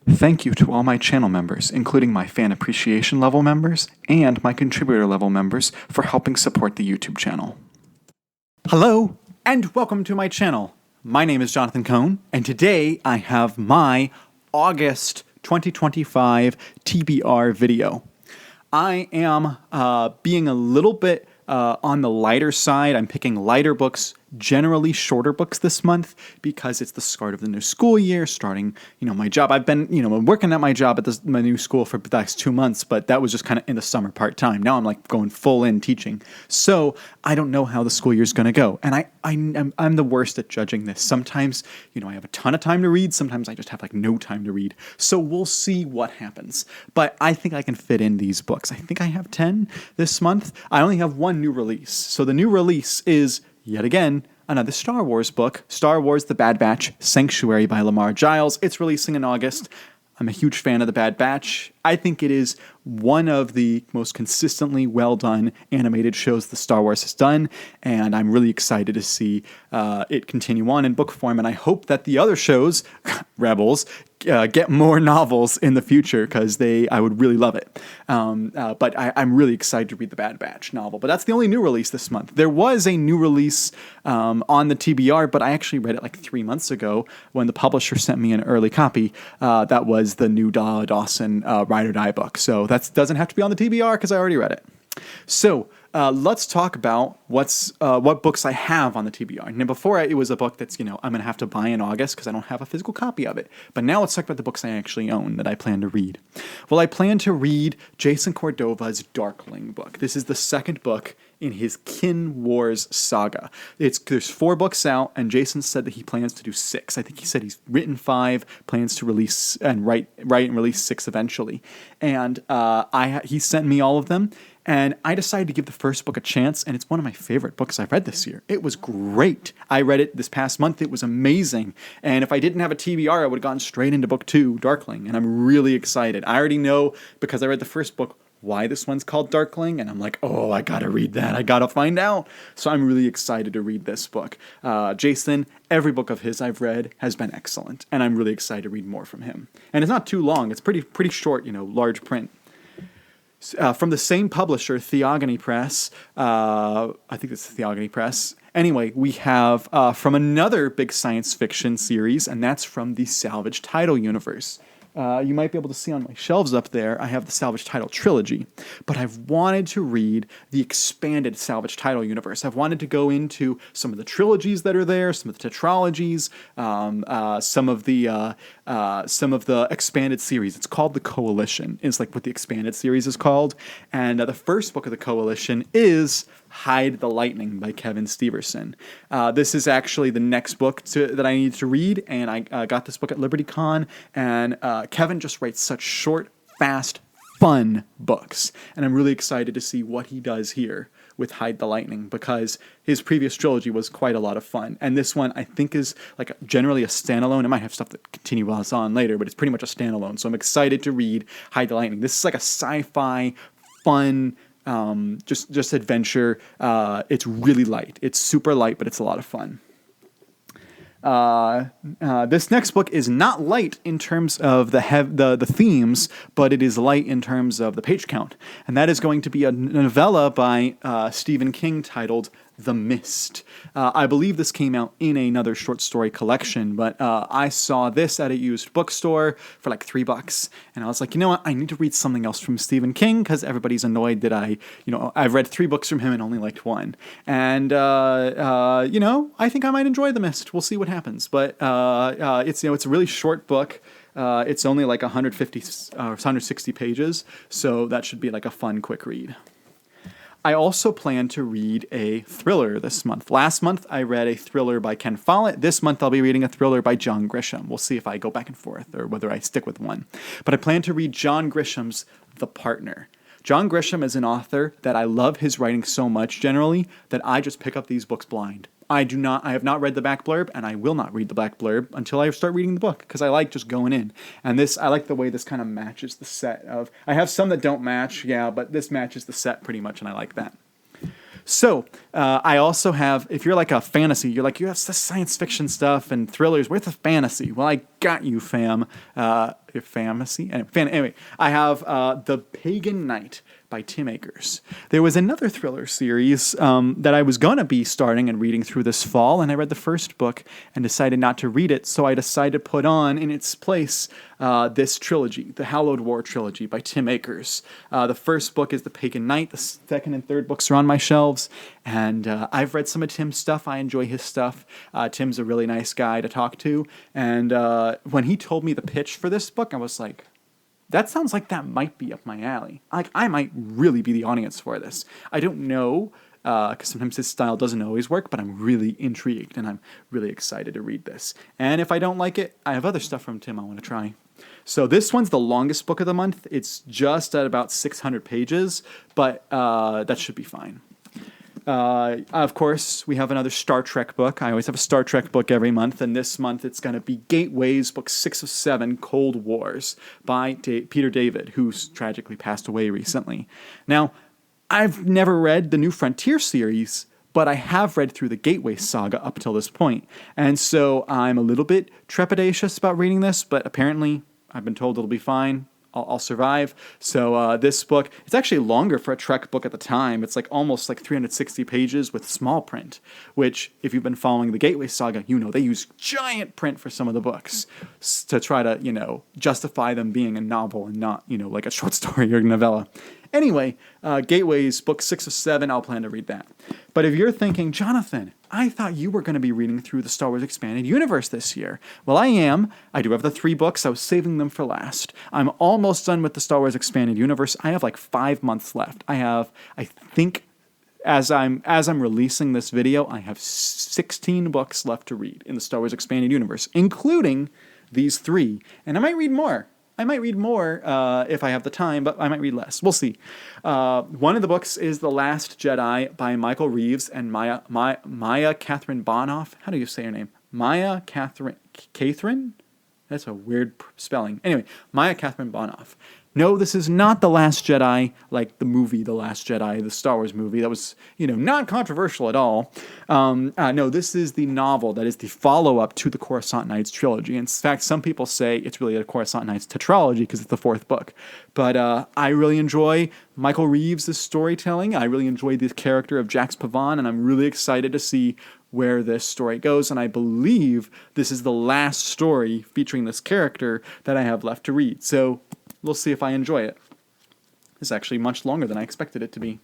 Thank you to all my channel members, including my fan appreciation level members and my contributor level members, for helping support the YouTube channel. Hello, and welcome to my channel. My name is Jonathan Cohn, and today I have my August 2025 TBR video. I am being a little bit on the lighter side. I'm picking lighter books, generally shorter books this month because it's the start of the new school year, starting, my job. I've been, working at my job at my new school for the last 2 months, but that was just kind of in the summer part-time. Now I'm like going full in teaching. So I don't know how the school year is going to go. And I'm the worst at judging this. Sometimes, I have a ton of time to read. Sometimes I just have like no time to read. So we'll see what happens. But I think I can fit in these books. I think I have 10 this month. I only have one new release. So the new release is, yet again, another Star Wars book, Star Wars The Bad Batch, Sanctuary by Lamar Giles. It's releasing in August. I'm a huge fan of The Bad Batch. I think it is one of the most consistently well-done animated shows the Star Wars has done, and I'm really excited to see it continue on in book form, and I hope that the other shows, Rebels, get more novels in the future, because I would really love it. But I'm really excited to read the Bad Batch novel, but that's the only new release this month. There was a new release on the TBR, but I actually read it like 3 months ago when the publisher sent me an early copy. That was the new Dawson Ride or Die book. So that doesn't have to be on the TBR because I already read it. So let's talk about what books I have on the TBR. Now, before it was a book that's, I'm going to have to buy in August because I don't have a physical copy of it. But now let's talk about the books I actually own that I plan to read. Well, I plan to read Jason Cordova's Darkling book. This is the second book in his Kin Wars saga. There's 4 books out, and Jason said that he plans to do 6. I think he said he's written 5, plans to release and write and release 6 eventually. And he sent me all of them. And I decided to give the first book a chance, and it's one of my favorite books I've read this year. It was great. I read it this past month. It was amazing. And if I didn't have a TBR, I would have gone straight into book 2, Darkling, and I'm really excited. I already know, because I read the first book, why this one's called Darkling, and I'm like, oh, I gotta read that. I gotta find out. So I'm really excited to read this book. Jason, every book of his I've read has been excellent, and I'm really excited to read more from him. And it's not too long. It's pretty short, large print. From the same publisher, Theogony Press. I think it's Theogony Press. Anyway, we have from another big science fiction series, and that's from the Salvage Title universe. You might be able to see on my shelves up there, I have the Salvage Title trilogy, but I've wanted to read the expanded Salvage Title universe. I've wanted to go into some of the trilogies that are there, some of the tetralogies, some of the expanded series. It's called The Coalition. It's like what the expanded series is called. And the first book of The Coalition is Hide the Lightning by Kevin Steverson. This is actually the next book that I need to read, and I got this book at LibertyCon, and Kevin just writes such short, fast, fun books, and I'm really excited to see what he does here with Hide the Lightning, because his previous trilogy was quite a lot of fun, and this one I think is like generally a standalone. It might have stuff that continues on later, but it's pretty much a standalone, so I'm excited to read Hide the Lightning. This is like a sci-fi, fun, just adventure. It's really light. It's super light, but it's a lot of fun. This next book is not light in terms of the themes, but it is light in terms of the page count. And that is going to be a novella by Stephen King titled The Mist. I believe this came out in another short story collection, but I saw this at a used bookstore for like $3, and I was like, you know what, I need to read something else from Stephen King, because everybody's annoyed that I've read 3 books from him and only liked 1. And I think I might enjoy The Mist. We'll see what happens. But it's a really short book. It's only like 150 or 160 pages, so that should be like a fun, quick read. I also plan to read a thriller this month. Last month, I read a thriller by Ken Follett. This month, I'll be reading a thriller by John Grisham. We'll see if I go back and forth or whether I stick with one. But I plan to read John Grisham's The Partner. John Grisham is an author that I love his writing so much generally that I just pick up these books blind. I have not read the back blurb, and I will not read the back blurb until I start reading the book, because I like just going in. And I like the way this kind of matches the set of, I have some that don't match, yeah, but this matches the set pretty much, and I like that. So I also have, if you're like a fantasy, you're like, you have science fiction stuff and thrillers. Where's the fantasy? Well, I got you, fam. Fantasy? Anyway, I have The Pagan Knight by Tim Akers. There was another thriller series that I was going to be starting and reading through this fall, and I read the first book and decided not to read it, so I decided to put on in its place this trilogy, the Hallowed War trilogy by Tim Akers. The first book is The Pagan Knight. The second and third books are on my shelves, and I've read some of Tim's stuff. I enjoy his stuff. Tim's a really nice guy to talk to, and when he told me the pitch for this book, I was like, that sounds like that might be up my alley. Like, I might really be the audience for this. I don't know, because sometimes his style doesn't always work, but I'm really intrigued, and I'm really excited to read this. And if I don't like it, I have other stuff from Tim I want to try. So this one's the longest book of the month. It's just at about 600 pages, but that should be fine. Of course, we have another Star Trek book. I always have a Star Trek book every month, and this month it's going to be Gateways, book 6 of 7, Cold Wars, by Peter David, who's tragically passed away recently. Now, I've never read the New Frontier series, but I have read through the Gateway saga up till this point, and so I'm a little bit trepidatious about reading this, but apparently I've been told it'll be fine. I'll survive. So this book, it's actually longer for a Trek book at the time. It's like almost like 360 pages with small print, which if you've been following the Gateway Saga, you know they use giant print for some of the books to try to, justify them being a novel and not, like a short story or novella. Anyway, Gateways, book 6 of 7, I'll plan to read that. But if you're thinking, Jonathan, I thought you were going to be reading through the Star Wars Expanded Universe this year. Well, I am. I do have the 3 books. I was saving them for last. I'm almost done with the Star Wars Expanded Universe. I have like 5 months left. I think, as I'm releasing this video, I have 16 books left to read in the Star Wars Expanded Universe, including these 3. And I might read more. If I have the time, but I might read less. We'll see. One of the books is The Last Jedi by Michael Reeves and Maya Catherine Bonoff. How do you say her name? Maya Catherine? That's a weird spelling. Anyway, Maya Catherine Bonoff. No, this is not The Last Jedi, like the movie The Last Jedi, the Star Wars movie. That was, not controversial at all. No, this is the novel that is the follow-up to the Coruscant Nights trilogy. In fact, some people say it's really a Coruscant Nights tetralogy because it's the 4th book. But I really enjoy Michael Reeves' storytelling. I really enjoy the character of Jax Pavan, and I'm really excited to see where this story goes, and I believe this is the last story featuring this character that I have left to read. So we'll see if I enjoy it. It's actually much longer than I expected it to be.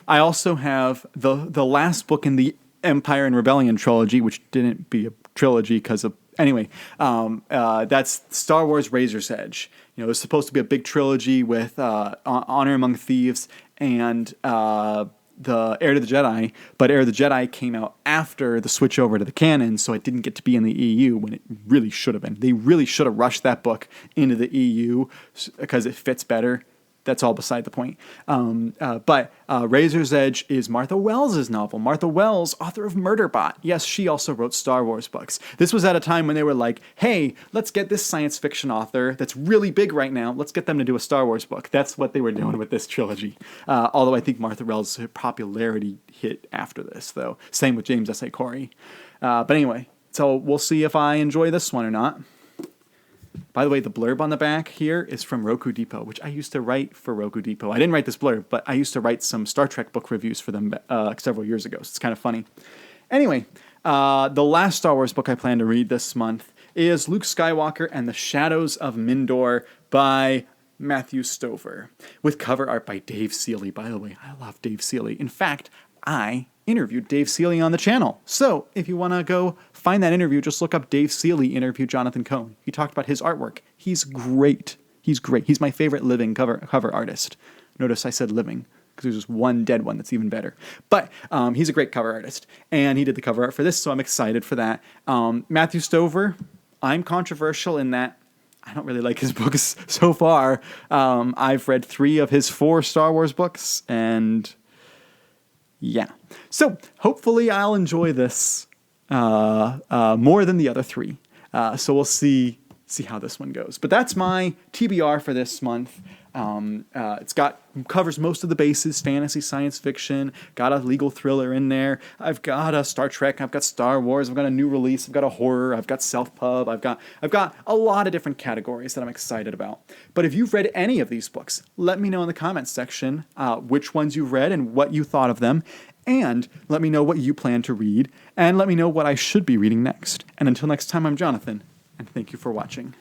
I also have the last book in the Empire and Rebellion trilogy, which didn't be a trilogy because of... Anyway, that's Star Wars Razor's Edge. It was supposed to be a big trilogy with Honor Among Thieves and the Heir to the Jedi, but Heir to the Jedi came out after the switch over to the canon, so it didn't get to be in the EU when it really should have been. They really should have rushed that book into the EU because it fits better. That's all beside the point. But Razor's Edge is Martha Wells' novel. Martha Wells, author of Murderbot. Yes, she also wrote Star Wars books. This was at a time when they were like, hey, let's get this science fiction author that's really big right now. Let's get them to do a Star Wars book. That's what they were doing with this trilogy. Although I think Martha Wells' popularity hit after this, though. Same with James S.A. Corey. But anyway, so we'll see if I enjoy this one or not. By the way, the blurb on the back here is from Roku Depot, which I used to write for Roku Depot. I didn't write this blurb, but I used to write some Star Trek book reviews for them several years ago, so it's kind of funny. Anyway, the last Star Wars book I plan to read this month is Luke Skywalker and the Shadows of Mindor by Matthew Stover, with cover art by Dave Seeley. By the way, I love Dave Seeley. In fact, I interviewed Dave Seeley on the channel. So if you want to go find that interview, just look up Dave Seeley interview Jonathan Cohn. He talked about his artwork. He's great. He's great. He's my favorite living cover artist. Notice I said living because there's just one dead one that's even better. But he's a great cover artist, and he did the cover art for this, so I'm excited for that. Matthew Stover, I'm controversial in that I don't really like his books so far. I've read 3 of his 4 Star Wars books, and yeah. So hopefully I'll enjoy this more than the other 3. So we'll see see how this one goes. But that's my TBR for this month. It's covers most of the bases: fantasy, science fiction, got a legal thriller in there. I've got a Star Trek, I've got Star Wars, I've got a new release, I've got a horror, I've got self-pub, I've got a lot of different categories that I'm excited about. But if you've read any of these books, let me know in the comments section which ones you've read and what you thought of them. And let me know what you plan to read, and let me know what I should be reading next. And until next time, I'm Jonathan, and thank you for watching.